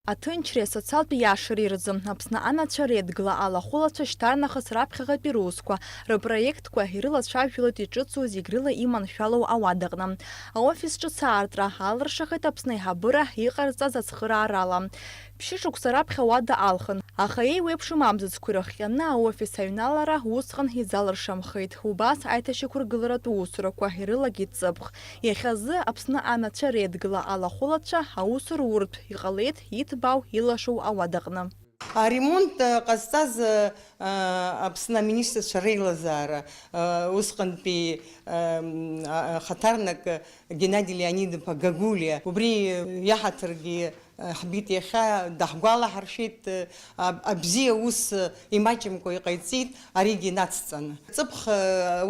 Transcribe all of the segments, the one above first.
Аҭынчреи асоциалтә иашареи рзы Аԥсны анацәа Редгыла алахәылацәа шьҭарнахыс раԥхьаҟатәи русқәа рыпроектқәа ирылацәажәалоит иҿыцу зегь рыла иманшәалоу ауадаҟны. Аофис ҿыц аартра алыршахеит Аԥсны аиҳабыра иҟарҵаз ацхыраарала. Ԥшьышықәса раԥхьа ауада алхын, аха еиуеиԥшым амзаҵәқәа ирыхҟьаны аофис аҩналара усҟан изалыршамхеит. Убас аиҭашьақәыргыларатә усурақәа ирылагеит ҵыԥх. Иахьазы Аԥсны анацәа Редгыла алахәылацәа аусура урҭә иҟалеит иҭбаау илашоу ауадаҟны. Аремонт ҟазҵаз Аԥсны аминистрцәа реилазаара усҟантәи хаҭарнак Геннади Леонидов-иԥа Гагулиа убри иаҳаҭыргьы ҳбит иахьа даҳгәалаҳаршәеит абзиа ус имаҷымкәа иҟаиҵеит аригьы нацҵаны. Ҵыԥх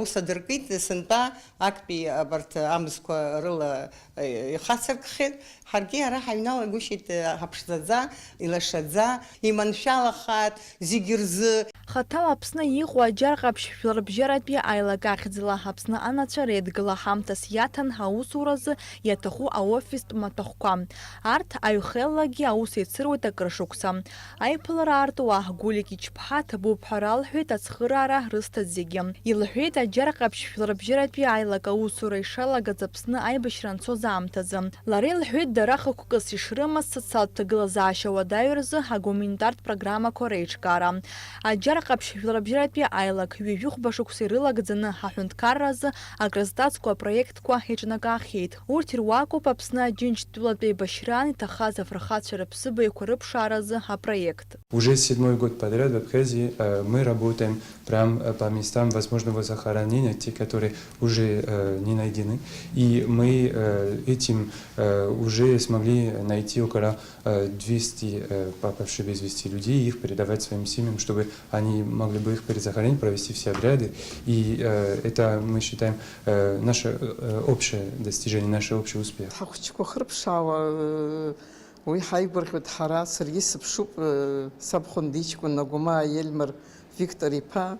ус адыркит сынтәа актәи абарҭ амзқәа рыла ихацыркхеит. Ҳаргьы ара ҳаҩналагәышьеит ҳаԥшӡаӡа, илашаӡа, иманшәалахаат зегь рзы. Хаҭала Аԥсны иҟоу аџьар ҟаԥшь жәларбжьаратәи аилагахьӡала Аԥсны анацәа Редгыла ҳамҭас иаҭан аусуразы иаҭаху аофистә маҭәахәқәа. Арҭ аҩхеллагьы аус еицыруеит акыршықәса. Аиԥылара аарту Гулик ичԥҳа ҭабуп ҳәа ралҳәеит ацхыраара рысҭаз зегьы. Илҳәеит аџьар ҟаԥшь жәларбжьаратәи аилак аусура ишалагаз Аԥсны аибашьра анцоз аамҭазы. Лара илҳәеит дара хықәкыс ишрымаз социалтә ҭагылазаашьа уадаҩразы агуманитартә программақәа реиҿкаара. Аџьар ҟаԥшь жәларбжьаратәи аилак ҩажәихәба шықәса ирылагӡаны аҳәынҭқарразы акрызҵазкуа апроектқәа иҿнакаахьеит. Урҭ ируакуп Аԥсны Аџьынџьтәылатәи еибашьраан иҭахаз афырхацәа рыԥсыбаҩқәа рыԥшааразы апроект. Уже 7-й год подряд в Абхазии мы работаем прямо по местам возможного захоронения, те, которые уже не найдены. И мы этим уже смогли найти около 200 попавших без вести людей и их передавать своим семьям, чтобы они могли бы их перезахоронить, провести все обряды. И это, мы считаем, наше общее достижение, наш общий успех. Уи ҳаигәырӷьоит ҳара, саргьы сыԥшуп сабхәындиҷкәын Нагәмаа Елмыр Виктор-иԥа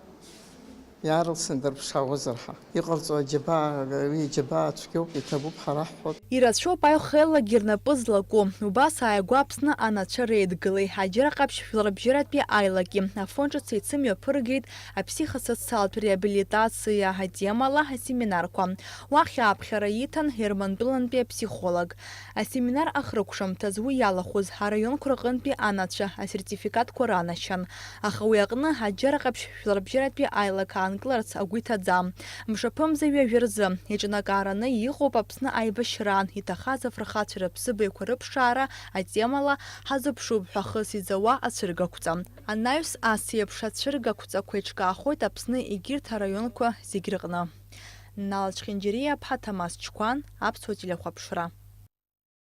иаарласны дарԥшаауазар ҳа. Иҟарҵо аџьабаа цәгьоуп, иҭабуп ҳара ҳҳәоит. Ирацәоуп аихеллагьы рнапы злаку. Убас ааигәа Аԥсны анацәа Редгылеи аџьар ҟаԥшь жәларбжьаратәи аилаги афонд ҿыц еицымҩаԥыргеит аԥсихосоциалтә реабилитациа атемала асеминарқәа. Уахь ааԥхьара иҭан Ермантәылантәи аԥсихолог. Асеминар ахрықәшамҭаз уи иалахәыз араионқәа рҟынтәи анацәа асертификатқәа ранашьан. Аха уи аҟны аџьар ҟаԥшь жәларбжьаратәи аилак аанкыларц агәы иҭаӡам. Мшаԥымза ҩажәа рзы иҿнакаараны иҟоуп Аԥсны аибашьраан иҭахаз афырхацәа рыԥсыбаҩқәа рыԥшаара атемала ҳазыԥшуп ҳәа хыс иӡауа ацәыргақәҵа. Анаҩс ас еиԥш ацәыргақәҵақәа еиҿкаахоит Аԥсны егьырҭ араионқәа зегь рҟны. Налач Хинџьериа-ԥҳа Ҭамас Чкәан, Аԥсуа телехәаԥшра.